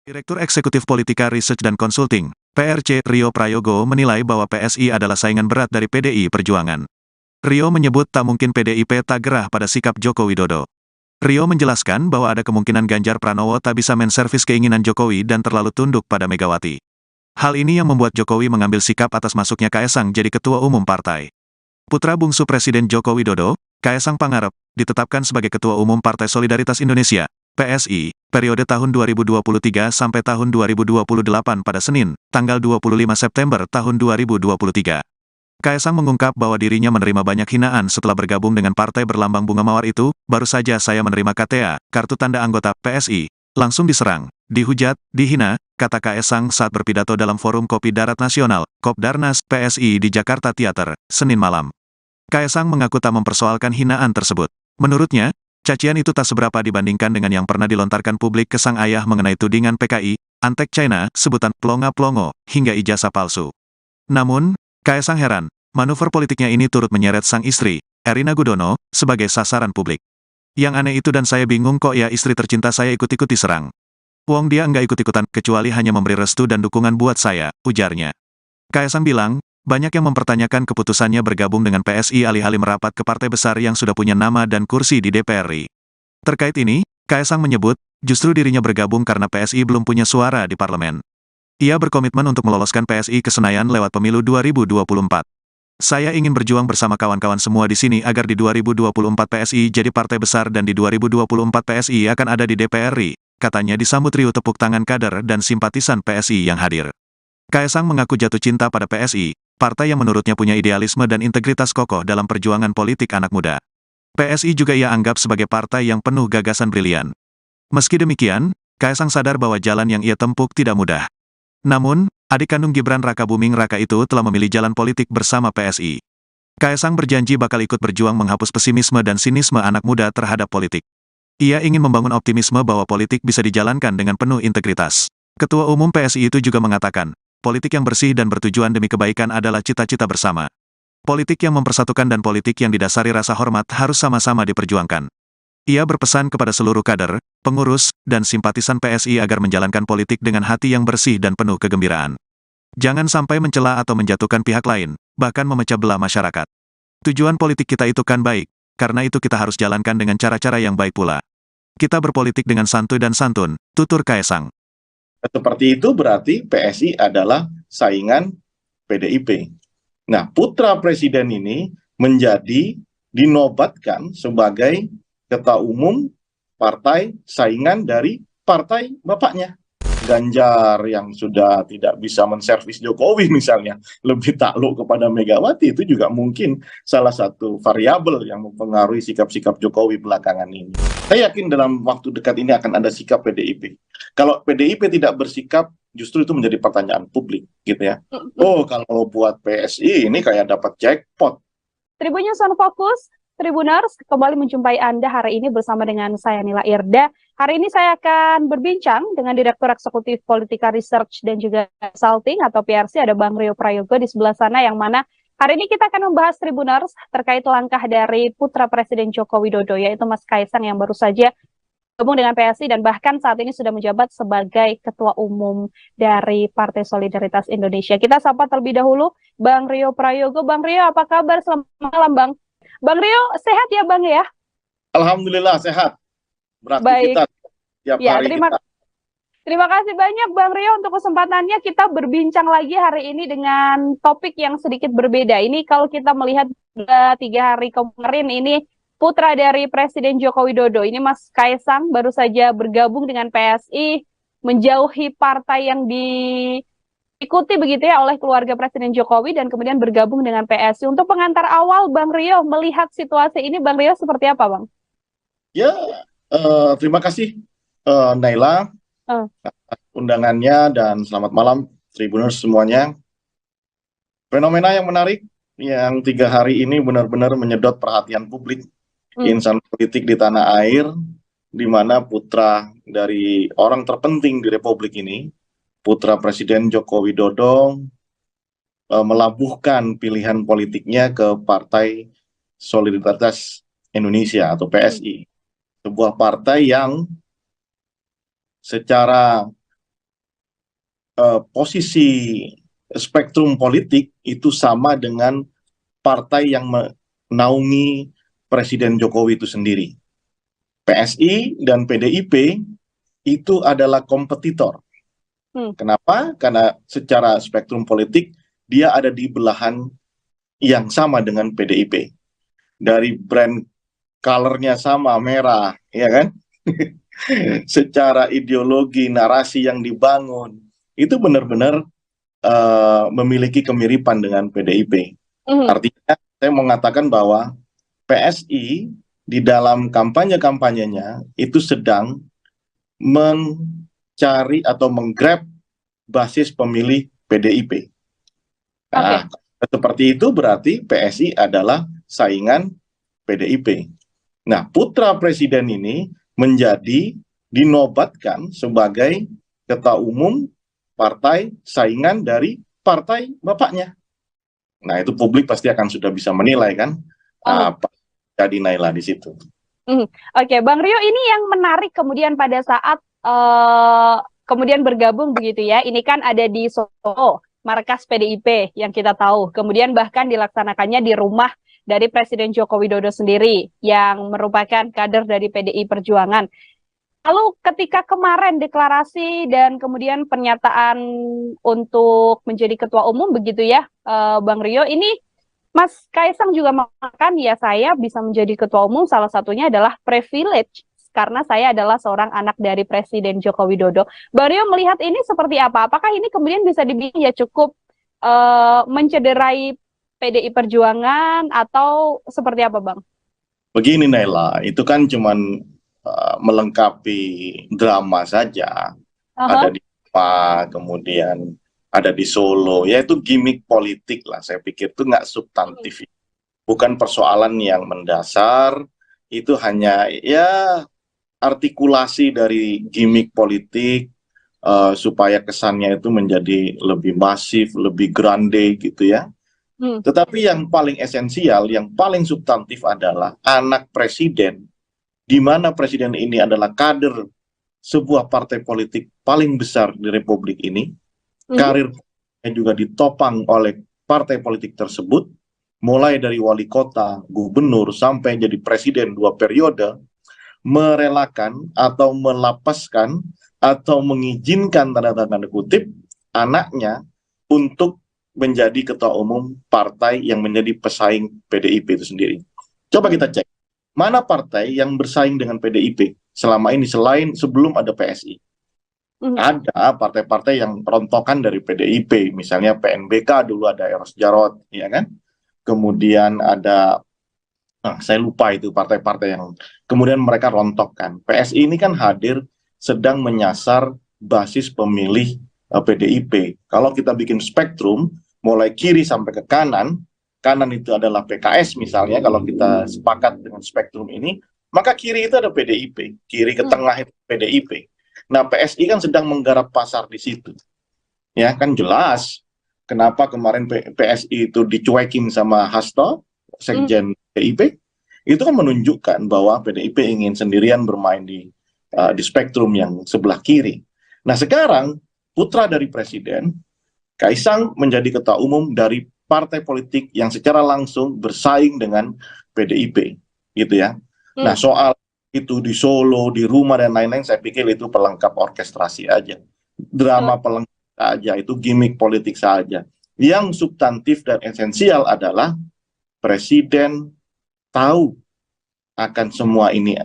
Direktur Eksekutif Politika Research dan Consulting, PRC, Rio Prayogo menilai bahwa PSI adalah saingan berat dari PDI Perjuangan. Rio menyebut tak mungkin PDIP tak gerah pada sikap Joko Widodo. Rio menjelaskan bahwa ada kemungkinan Ganjar Pranowo tak bisa menservis keinginan Jokowi dan terlalu tunduk pada Megawati. Hal ini yang membuat Jokowi mengambil sikap atas masuknya Kaesang jadi ketua umum partai. Putra bungsu Presiden Joko Widodo, Kaesang Pangarep, ditetapkan sebagai Ketua Umum Partai Solidaritas Indonesia, PSI, periode tahun 2023 sampai tahun 2028 pada Senin, tanggal 25 September tahun 2023. Kaesang mengungkap bahwa dirinya menerima banyak hinaan setelah bergabung dengan partai berlambang bunga mawar itu. Baru saja saya menerima KTA, kartu tanda anggota PSI, langsung diserang, dihujat, dihina, kata Kaesang saat berpidato dalam Forum Kopi Darat Nasional, Kopdarnas, PSI di Jakarta Theater, Senin malam. Kaesang mengaku tak mempersoalkan hinaan tersebut. Menurutnya, cacian itu tak seberapa dibandingkan dengan yang pernah dilontarkan publik ke sang ayah mengenai tudingan PKI, Antek China, sebutan plonga-plongo, hingga ijazah palsu. Namun, Kaesang heran, manuver politiknya ini turut menyeret sang istri, Erina Gudono, sebagai sasaran publik. Yang aneh itu dan saya bingung kok ya istri tercinta saya ikut-ikut diserang. Wong dia enggak ikut-ikutan, kecuali hanya memberi restu dan dukungan buat saya, ujarnya. Kaesang bilang, banyak yang mempertanyakan keputusannya bergabung dengan PSI alih-alih merapat ke partai besar yang sudah punya nama dan kursi di DPR RI. Terkait ini, Kaesang menyebut, justru dirinya bergabung karena PSI belum punya suara di parlemen. Ia berkomitmen untuk meloloskan PSI ke Senayan lewat pemilu 2024. Saya ingin berjuang bersama kawan-kawan semua di sini agar di 2024 PSI jadi partai besar dan di 2024 PSI akan ada di DPR RI, katanya disambut riuh tepuk tangan kader dan simpatisan PSI yang hadir. Kaesang mengaku jatuh cinta pada PSI, partai yang menurutnya punya idealisme dan integritas kokoh dalam perjuangan politik anak muda. PSI juga ia anggap sebagai partai yang penuh gagasan brilian. Meski demikian, Kaesang sadar bahwa jalan yang ia tempuh tidak mudah. Namun, adik kandung Gibran Rakabuming Raka itu telah memilih jalan politik bersama PSI. Kaesang berjanji bakal ikut berjuang menghapus pesimisme dan sinisme anak muda terhadap politik. Ia ingin membangun optimisme bahwa politik bisa dijalankan dengan penuh integritas. Ketua Umum PSI itu juga mengatakan, politik yang bersih dan bertujuan demi kebaikan adalah cita-cita bersama. Politik yang mempersatukan dan politik yang didasari rasa hormat harus sama-sama diperjuangkan. Ia berpesan kepada seluruh kader, pengurus, dan simpatisan PSI agar menjalankan politik dengan hati yang bersih dan penuh kegembiraan. Jangan sampai mencela atau menjatuhkan pihak lain, bahkan memecah belah masyarakat. Tujuan politik kita itu kan baik, karena itu kita harus jalankan dengan cara-cara yang baik pula. Kita berpolitik dengan santuy dan santun, tutur Kaesang. Seperti itu berarti PSI adalah saingan PDIP. Nah, putra presiden ini dinobatkan sebagai ketua umum partai saingan dari partai bapaknya. Ganjar yang sudah tidak bisa menservis Jokowi misalnya, lebih takluk kepada Megawati, itu juga mungkin salah satu variabel yang mempengaruhi sikap-sikap Jokowi belakangan ini. Saya yakin dalam waktu dekat ini akan ada sikap PDIP. Kalau PDIP tidak bersikap, justru itu menjadi pertanyaan publik, gitu ya. Oh, kalau buat PSI ini kayak dapat jackpot. Tribunnews on Focus, Tribuners, kembali menjumpai Anda hari ini bersama dengan saya Nila Irda. Hari ini saya akan berbincang dengan Direktur Eksekutif Politika Research dan juga Consulting atau PRC, ada Bang Rio Prayogo di sebelah sana, yang mana hari ini kita akan membahas Tribuners terkait langkah dari putra Presiden Joko Widodo, yaitu Mas Kaesang yang baru saja bergabung dengan PSI dan bahkan saat ini sudah menjabat sebagai Ketua Umum dari Partai Solidaritas Indonesia. Kita sapa terlebih dahulu Bang Rio Prayogo. Bang Rio, apa kabar? Selamat malam, Bang. Bang Rio, sehat ya Bang ya? Alhamdulillah sehat. Beraktivitas tiap hari kita. Terima kasih banyak Bang Rio untuk kesempatannya. Kita berbincang lagi hari ini dengan topik yang sedikit berbeda. Ini kalau kita melihat 3 hari kemarin, ini putra dari Presiden Joko Widodo, ini Mas Kaesang baru saja bergabung dengan PSI, menjauhi partai yang diikuti begitu ya oleh keluarga Presiden Jokowi dan kemudian bergabung dengan PSI. Untuk pengantar awal, Bang Rio melihat situasi ini, Bang Rio seperti apa, Bang? Ya, terima kasih Naila undangannya dan selamat malam Tribuners semuanya. Fenomena yang menarik yang 3 hari ini benar-benar menyedot perhatian publik, insan politik di tanah air, di mana putra dari orang terpenting di Republik ini, putra Presiden Joko Widodo, melabuhkan pilihan politiknya ke Partai Solidaritas Indonesia atau PSI, sebuah partai yang secara posisi spektrum politik itu sama dengan partai yang menaungi Presiden Jokowi itu sendiri. PSI dan PDIP itu adalah kompetitor. Kenapa? Karena secara spektrum politik dia ada di belahan yang sama dengan PDIP. Dari brand colornya sama, merah, ya kan? Secara ideologi, narasi yang dibangun, itu benar-benar memiliki kemiripan dengan PDIP. Artinya, saya mau mengatakan bahwa PSI di dalam kampanye-kampanyenya itu sedang mencari atau menggrab basis pemilih PDIP. Nah, seperti itu berarti PSI adalah saingan PDIP. Nah, putra presiden ini dinobatkan sebagai ketua umum partai saingan dari partai bapaknya. Nah, itu publik pasti akan sudah bisa menilai kan apa jadi Naila di situ. Oke, Bang Rio, ini yang menarik kemudian pada saat kemudian bergabung begitu ya. Ini kan ada di Solo, markas PDIP yang kita tahu. Kemudian bahkan dilaksanakannya di rumah dari Presiden Joko Widodo sendiri yang merupakan kader dari PDI Perjuangan. Lalu ketika kemarin deklarasi dan kemudian pernyataan untuk menjadi ketua umum begitu ya, Bang Rio, ini Mas Kaisang juga mengatakan ya saya bisa menjadi ketua umum salah satunya adalah privilege karena saya adalah seorang anak dari Presiden Joko Widodo. Bang Rio melihat ini seperti apa? Apakah ini kemudian bisa dibilang ya cukup mencederai PDI Perjuangan atau seperti apa, Bang? Begini Naila, itu kan cuman melengkapi drama saja. Ada di Pak, kemudian ada di Solo, yaitu gimmick politik lah. Saya pikir itu nggak substantif, bukan persoalan yang mendasar. Itu hanya ya artikulasi dari gimmick politik supaya kesannya itu menjadi lebih masif, lebih grande gitu ya. Tetapi yang paling esensial, yang paling substantif adalah anak presiden, di mana presiden ini adalah kader sebuah partai politik paling besar di Republik ini, karirnya juga ditopang oleh partai politik tersebut, mulai dari wali kota, gubernur, sampai jadi presiden 2 periode, merelakan atau melapaskan atau mengizinkan tanda kutip anaknya untuk menjadi ketua umum partai yang menjadi pesaing PDIP itu sendiri. Coba kita cek, mana partai yang bersaing dengan PDIP selama ini selain sebelum ada PSI? Ada partai-partai yang rontokan dari PDIP, misalnya PNBK dulu ada Eros Jarot, ya kan? Kemudian ada, saya lupa itu partai-partai yang kemudian mereka rontokkan. PSI ini kan hadir sedang menyasar basis pemilih PDIP. Kalau kita bikin spektrum, mulai kiri sampai ke kanan itu adalah PKS misalnya, kalau kita sepakat dengan spektrum ini, maka kiri itu ada PDIP, kiri ke tengah itu PDIP. Nah, PSI kan sedang menggarap pasar di situ. Ya, kan jelas kenapa kemarin PSI itu dicuekin sama Hasto, sekjen PDIP, itu kan menunjukkan bahwa PDIP ingin sendirian bermain di spektrum yang sebelah kiri. Nah, sekarang putra dari presiden, Kaisang menjadi ketua umum dari partai politik yang secara langsung bersaing dengan PDIP, gitu ya. Nah, soal itu di Solo, di rumah dan lain-lain, saya pikir itu pelengkap orkestrasi aja, drama pelengkap aja, itu gimmick politik saja. Yang substantif dan esensial adalah presiden tahu akan semua ini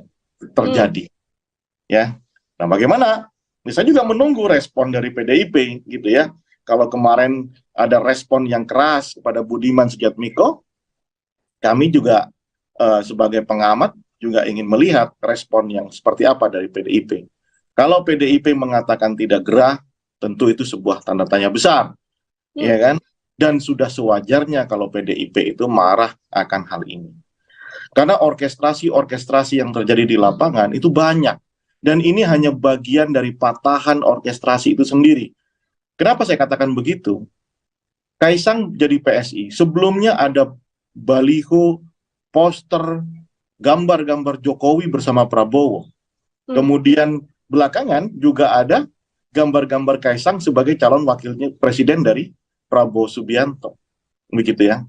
terjadi, ya. Nah, bagaimana? Bisa juga menunggu respon dari PDIP, gitu ya. Kalau kemarin ada respon yang keras kepada Budiman Sujatmiko, kami juga sebagai pengamat juga ingin melihat respon yang seperti apa dari PDIP. Kalau PDIP mengatakan tidak gerah, tentu itu sebuah tanda tanya besar, ya kan? Dan sudah sewajarnya kalau PDIP itu marah akan hal ini. Karena orkestrasi yang terjadi di lapangan itu banyak. Dan ini hanya bagian dari patahan orkestrasi itu sendiri. Kenapa saya katakan begitu? Kaisang jadi PSI, sebelumnya ada baliho, poster, gambar-gambar Jokowi bersama Prabowo. Kemudian belakangan juga ada gambar-gambar Kaisang sebagai calon wakilnya presiden dari Prabowo Subianto, begitu ya.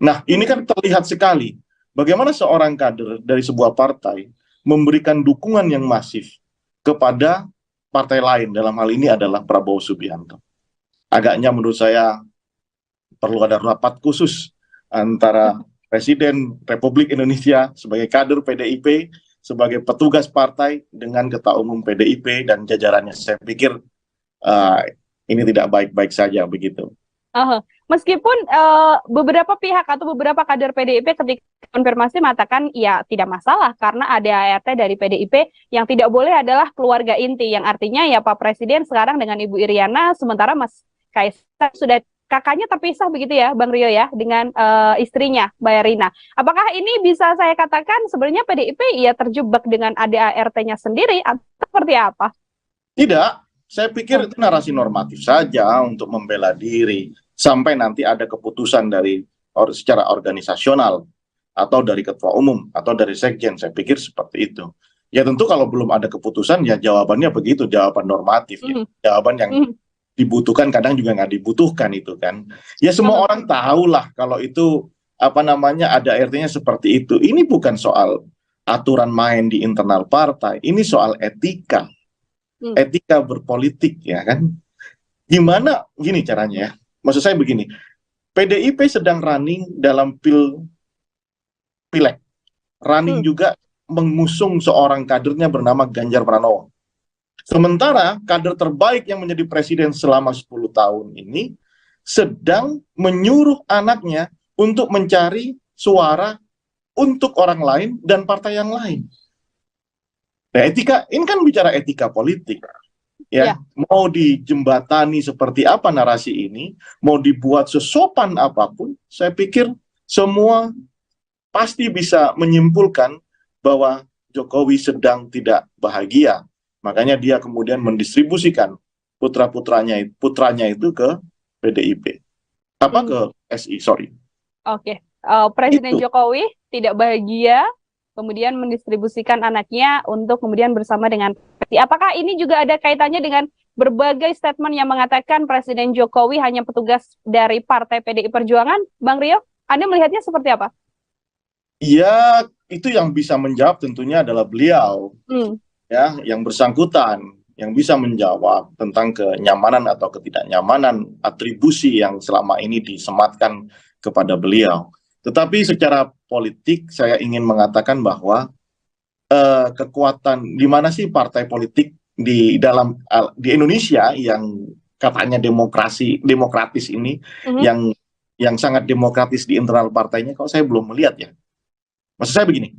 Nah, ini kan terlihat sekali bagaimana seorang kader dari sebuah partai memberikan dukungan yang masif kepada partai lain, dalam hal ini adalah Prabowo Subianto. Agaknya menurut saya perlu ada rapat khusus antara Presiden Republik Indonesia sebagai kader PDIP, sebagai petugas partai dengan Ketua Umum PDIP dan jajarannya. Saya pikir ini tidak baik-baik saja begitu. Meskipun beberapa pihak atau beberapa kader PDIP ketika konfirmasi mengatakan ya tidak masalah karena ada ART dari PDIP, yang tidak boleh adalah keluarga inti, yang artinya ya Pak Presiden sekarang dengan Ibu Iriana, sementara Mas Kaisang sudah kakaknya terpisah begitu ya Bang Rio ya dengan istrinya Mbak Erina. Apakah ini bisa saya katakan sebenarnya PDIP ya terjebak dengan ada ART-nya sendiri atau seperti apa? Tidak, saya pikir itu narasi normatif saja untuk membela diri sampai nanti ada keputusan dari secara organisasional atau dari ketua umum atau dari sekjen. Saya pikir seperti itu. Ya tentu kalau belum ada keputusan ya jawabannya begitu, jawaban normatif, ya. Jawaban yang dibutuhkan kadang juga nggak dibutuhkan itu kan. Ya semua orang tahulah kalau itu apa namanya ada RT-nya seperti itu. Ini bukan soal aturan main di internal partai, ini soal etika. Etika berpolitik ya kan. Gimana gini caranya ya? Maksud saya begini. PDIP sedang running dalam pileg. Running juga mengusung seorang kadernya bernama Ganjar Pranowo. Sementara kader terbaik yang menjadi presiden selama 10 tahun ini sedang menyuruh anaknya untuk mencari suara untuk orang lain dan partai yang lain. Nah, etika, ini kan bicara etika politik. Ya, mau dijembatani seperti apa narasi ini, mau dibuat sesopan apapun, saya pikir semua pasti bisa menyimpulkan bahwa Jokowi sedang tidak bahagia. Makanya dia kemudian mendistribusikan putranya itu ke PDIP. Apa ke SI, sorry. Oke. Presiden Jokowi tidak bahagia, kemudian mendistribusikan anaknya untuk kemudian bersama dengan PDIP. Apakah ini juga ada kaitannya dengan berbagai statement yang mengatakan Presiden Jokowi hanya petugas dari Partai PDI Perjuangan? Bang Rio, Anda melihatnya seperti apa? Ya, itu yang bisa menjawab tentunya adalah beliau. Ya, yang bersangkutan yang bisa menjawab tentang kenyamanan atau ketidaknyamanan atribusi yang selama ini disematkan kepada beliau. Tetapi secara politik saya ingin mengatakan bahwa kekuatan di mana sih partai politik di Indonesia yang katanya demokratis ini yang sangat demokratis di internal partainya, kalau saya belum melihat ya. Maksud saya begini.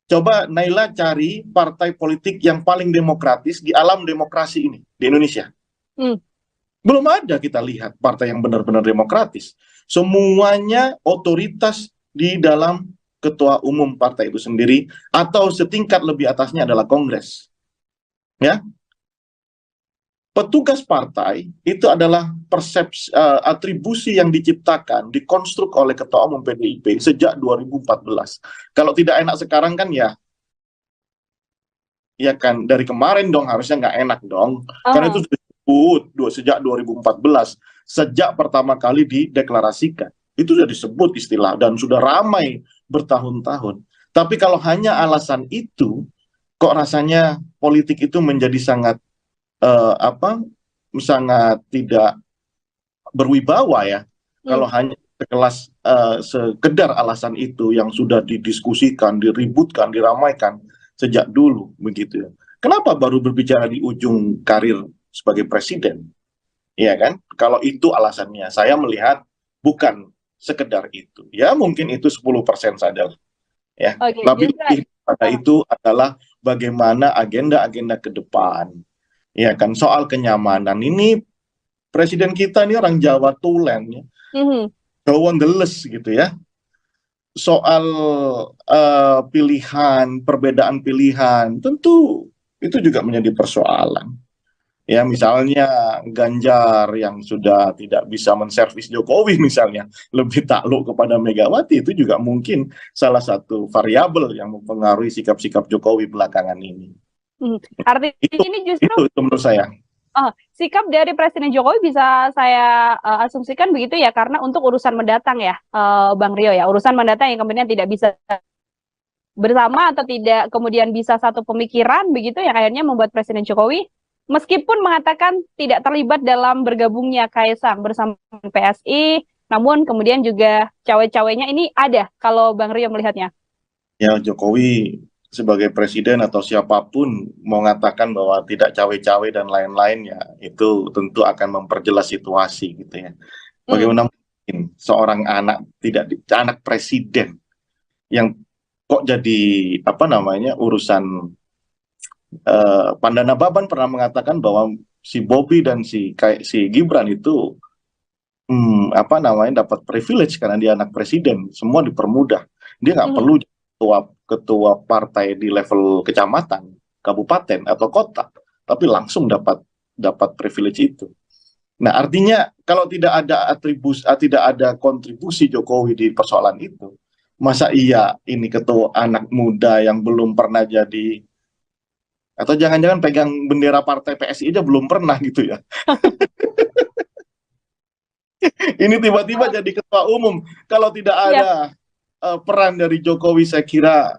Coba Naila cari partai politik yang paling demokratis di alam demokrasi ini di Indonesia. Belum ada kita lihat partai yang benar-benar demokratis. Semuanya otoritas di dalam ketua umum partai itu sendiri atau setingkat lebih atasnya adalah Kongres. Ya. Petugas partai itu adalah persepsi atribusi yang diciptakan, dikonstruk oleh Ketua Umum PDIP sejak 2014. Kalau tidak enak sekarang kan ya kan dari kemarin dong, harusnya nggak enak dong. Karena itu sudah disebut sejak 2014, sejak pertama kali dideklarasikan. Itu sudah disebut istilah dan sudah ramai bertahun-tahun. Tapi kalau hanya alasan itu, kok rasanya politik itu menjadi sangat sangat tidak berwibawa ya. Kalau hanya sekedar alasan itu yang sudah didiskusikan, diributkan, diramaikan sejak dulu begitu ya. Kenapa baru berbicara di ujung karir sebagai presiden? Iya kan? Kalau itu alasannya, saya melihat bukan sekedar itu. Ya mungkin itu 10% saja. Ya. Lebih pada itu adalah bagaimana agenda-agenda ke depan. Ya kan, soal kenyamanan ini presiden kita ini orang Jawa tulen ya, Jawa ndeles gitu ya. Soal pilihan, perbedaan pilihan, tentu itu juga menjadi persoalan. Ya misalnya Ganjar yang sudah tidak bisa menservis Jokowi misalnya, lebih takluk kepada Megawati, itu juga mungkin salah satu variabel yang mempengaruhi sikap-sikap Jokowi belakangan ini. Artinya ini justru itu menurut saya. Sikap dari Presiden Jokowi bisa saya asumsikan begitu ya, karena untuk urusan mendatang ya, Bang Rio ya, urusan mendatang yang kemudian tidak bisa bersama atau tidak kemudian bisa satu pemikiran begitu yang akhirnya membuat Presiden Jokowi meskipun mengatakan tidak terlibat dalam bergabungnya Kaisang bersama PSI, namun kemudian juga cawe-cawenya ini ada kalau Bang Rio melihatnya. Ya, Jokowi sebagai presiden atau siapapun mau mengatakan bahwa tidak cawe-cawe dan lain-lain, ya itu tentu akan memperjelas situasi gitu ya. Bagaimana mungkin seorang anak presiden yang kok jadi apa namanya urusan Pandana Baban pernah mengatakan bahwa si Bobby dan si Gibran itu apa namanya dapat privilege karena dia anak presiden, semua dipermudah. Dia nggak perlu ketua partai di level kecamatan, kabupaten atau kota, tapi langsung dapat privilege itu. Nah, artinya kalau tidak ada kontribusi Jokowi di persoalan itu, masa iya ini ketua anak muda yang belum pernah jadi, atau jangan-jangan pegang bendera partai PSI aja belum pernah gitu ya. Ini tiba-tiba jadi ketua umum. Kalau tidak ada peran dari Jokowi, saya kira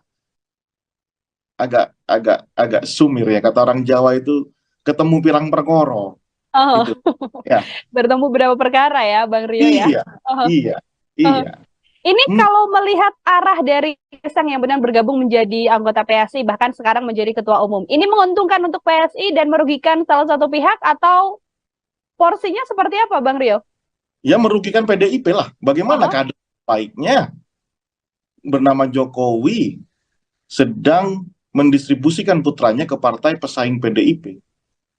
agak sumir ya. Kata orang Jawa itu ketemu pirang perkoro. Gitu. Ya. Bertemu beberapa perkara ya, Bang Rio ya. Iya. Ini kalau melihat arah dari Kaisang yang benar bergabung menjadi anggota PSI, bahkan sekarang menjadi ketua umum, ini menguntungkan untuk PSI dan merugikan salah satu pihak atau porsinya seperti apa, Bang Rio? Ya, merugikan PDIP lah. Bagaimana kader baiknya bernama Jokowi sedang mendistribusikan putranya ke partai pesaing PDIP.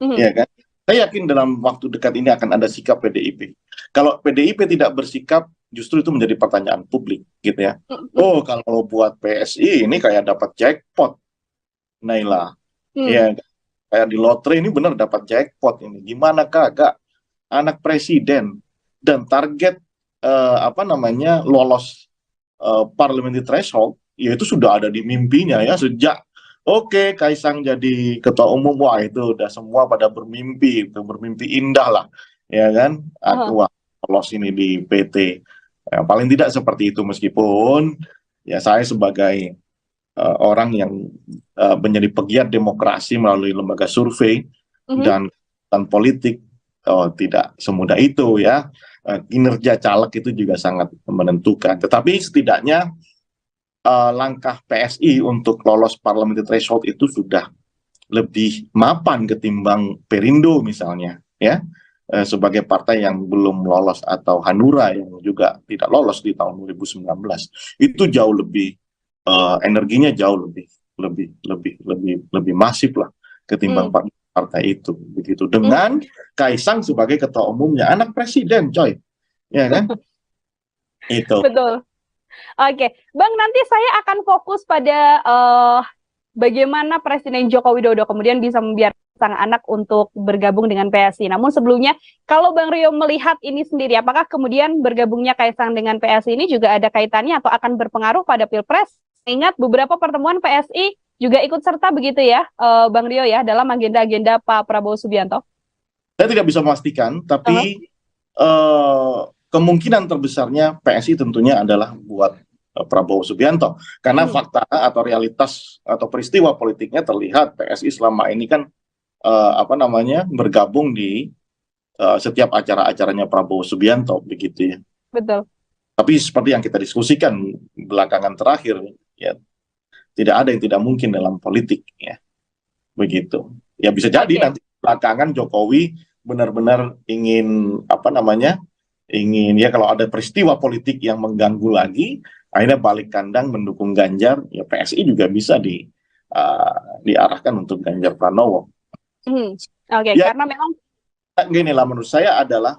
Ya kan? Saya yakin dalam waktu dekat ini akan ada sikap PDIP. Kalau PDIP tidak bersikap, justru itu menjadi pertanyaan publik, gitu ya. Oh, kalau buat PSI ini kayak dapat jackpot, Naila. Ya, kayak di lotre ini benar dapat jackpot ini. Gimana kagak anak presiden dan target lolos parliamentary threshold, ya itu sudah ada di mimpinya ya sejak Kaisang jadi ketua umum, wah itu udah semua pada bermimpi, itu bermimpi indah lah, ya kan? Aku lolos ini di PT. Ya, paling tidak seperti itu, meskipun ya saya sebagai orang yang menjadi pegiat demokrasi melalui lembaga survei dan politik, tidak semudah itu ya. Kinerja caleg itu juga sangat menentukan. Tetapi setidaknya langkah PSI untuk lolos parliamentary threshold itu sudah lebih mapan ketimbang Perindo misalnya, ya, sebagai partai yang belum lolos, atau Hanura yang juga tidak lolos di tahun 2019. Itu jauh lebih energinya jauh lebih masif lah ketimbang partai itu, begitu. Dengan Kaisang sebagai ketua umumnya, anak presiden, coy, ya kan? Itu. Betul. Oke, Bang, nanti saya akan fokus pada bagaimana Presiden Joko Widodo kemudian bisa membiarkan sang anak untuk bergabung dengan PSI. Namun sebelumnya, kalau Bang Rio melihat ini sendiri, apakah kemudian bergabungnya Kaisang dengan PSI ini juga ada kaitannya atau akan berpengaruh pada Pilpres? Ingat beberapa pertemuan PSI juga ikut serta begitu ya, Bang Rio ya, dalam agenda-agenda Pak Prabowo Subianto. Saya tidak bisa memastikan, tapi kemungkinan terbesarnya PSI tentunya adalah buat Prabowo Subianto, karena fakta atau realitas atau peristiwa politiknya terlihat PSI selama ini kan bergabung di setiap acara-acaranya Prabowo Subianto, begitu ya. Betul. Tapi seperti yang kita diskusikan belakangan terakhir, ya tidak ada yang tidak mungkin dalam politik, ya, begitu. Ya bisa jadi nanti belakangan Jokowi benar-benar ingin ingin ya, kalau ada peristiwa politik yang mengganggu lagi, akhirnya balik kandang mendukung Ganjar, ya PSI juga bisa diarahkan untuk Ganjar Pranowo. Ya, karena memang gini lah, menurut saya adalah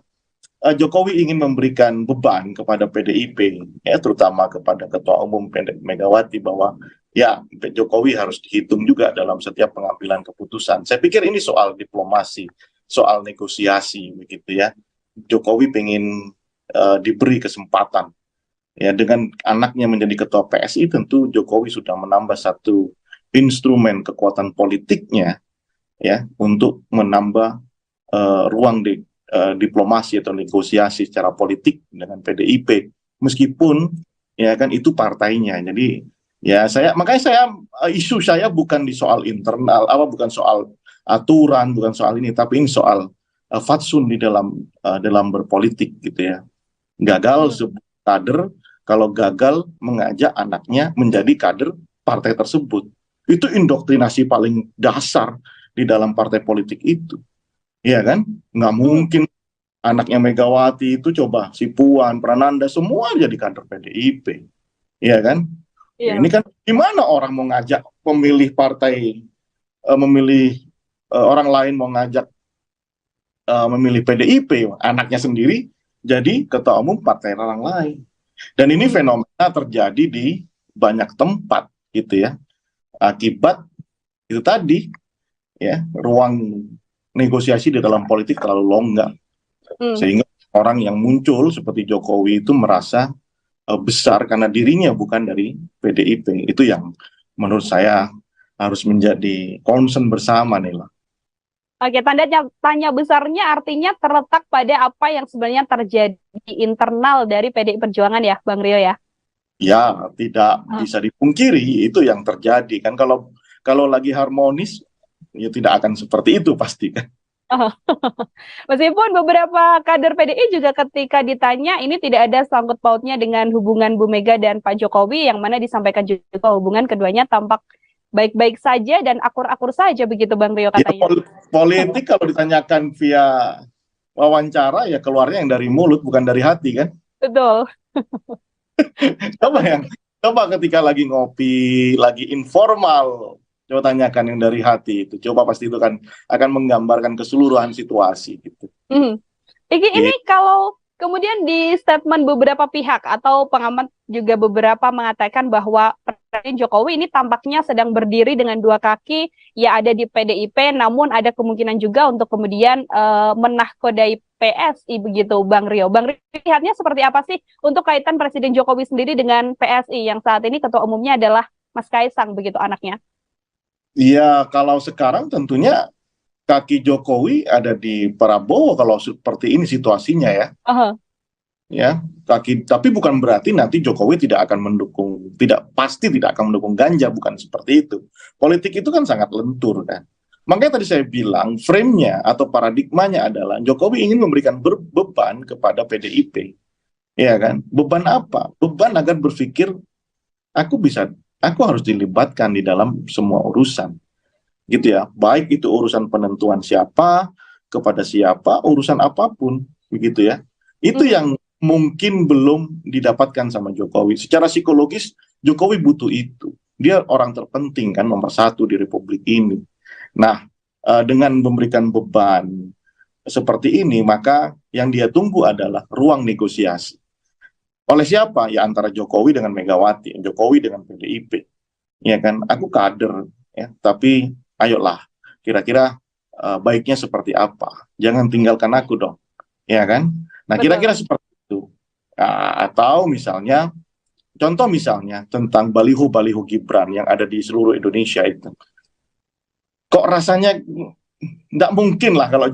Jokowi ingin memberikan beban kepada PDIP, ya terutama kepada Ketua Umum Megawati, bahwa ya Jokowi harus dihitung juga dalam setiap pengambilan keputusan. Saya pikir ini soal diplomasi, soal negosiasi, begitu ya. Jokowi pengen diberi kesempatan. Ya, dengan anaknya menjadi ketua PSI, tentu Jokowi sudah menambah satu instrumen kekuatan politiknya, ya, untuk menambah ruang diplomasi atau negosiasi secara politik dengan PDIP, meskipun ya kan itu partainya. Jadi ya makanya saya isu saya bukan di soal internal, bukan soal aturan, bukan soal ini, tapi ini soal fatsun di dalam berpolitik gitu ya. Gagal sebuah kader kalau gagal mengajak anaknya menjadi kader partai tersebut. Itu indoktrinasi paling dasar di dalam partai politik itu. Iya kan? Nggak mungkin anaknya Megawati itu coba si Puan, Prananda, semua jadi kader PDIP. Iya kan? Iya. Ini kan gimana orang mau ngajak pemilih partai, memilih orang lain mau ngajak memilih PDIP, anaknya sendiri jadi ketua umum partai orang lain. Dan ini fenomena terjadi di banyak tempat gitu ya. Akibat itu tadi ya, ruang negosiasi di dalam politik terlalu longgar. Sehingga orang yang muncul seperti Jokowi itu merasa besar karena dirinya bukan dari PDIP. Itu yang menurut saya harus menjadi concern bersama nih lah. Oke, tanya besarnya artinya terletak pada apa yang sebenarnya terjadi internal dari PDI Perjuangan ya, Bang Rio ya? Ya, tidak bisa dipungkiri itu yang terjadi kan. Kalau lagi harmonis, ya tidak akan seperti itu pasti kan. Meskipun beberapa kader PDI juga ketika ditanya ini tidak ada sangkut pautnya dengan hubungan Bu Mega dan Pak Jokowi, yang mana disampaikan juga hubungan keduanya tampak baik-baik saja dan akur-akur saja begitu Bang Rio katanya. Ya, politik kalau ditanyakan via wawancara ya keluarnya yang dari mulut bukan dari hati kan. Betul. Coba ketika lagi ngopi, lagi informal, coba tanyakan yang dari hati itu. Coba pasti itu kan akan menggambarkan keseluruhan situasi gitu. Ini kalau kemudian di statement beberapa pihak atau pengamat juga beberapa mengatakan bahwa Presiden Jokowi ini tampaknya sedang berdiri dengan dua kaki, ya ada di PDIP, namun ada kemungkinan juga untuk kemudian menahkodai PSI begitu, Bang Rio. Bang Rio lihatnya seperti apa sih untuk kaitan Presiden Jokowi sendiri dengan PSI yang saat ini ketua umumnya adalah Mas Kaisang begitu anaknya? Iya, kalau sekarang tentunya kaki Jokowi ada di Prabowo kalau seperti ini situasinya ya. Ya, tapi bukan berarti nanti Jokowi tidak akan mendukung, pasti tidak akan mendukung Ganjar, bukan seperti itu. Politik itu kan sangat lentur kan. Makanya tadi saya bilang frame-nya atau paradigmanya adalah Jokowi ingin memberikan beban kepada PDIP. Ya kan? Beban apa? Beban agar berpikir aku harus dilibatkan di dalam semua urusan. Gitu ya. Baik itu urusan penentuan siapa, kepada siapa, urusan apapun, begitu ya. Itu yang mungkin belum didapatkan sama Jokowi. Secara psikologis, Jokowi butuh itu. Dia orang terpenting kan, nomor 1 di Republik ini. Nah, dengan memberikan beban seperti ini, maka yang dia tunggu adalah ruang negosiasi. Oleh siapa? Ya antara Jokowi dengan Megawati, Jokowi dengan PDIP. Ya kan, aku kader, ya, tapi ayolah, kira-kira baiknya seperti apa? Jangan tinggalkan aku dong, ya kan? Nah, kira-kira seperti itu. Atau misalnya, contoh misalnya tentang baliho-baliho Gibran yang ada di seluruh Indonesia itu. Kok rasanya nggak mungkin lah kalau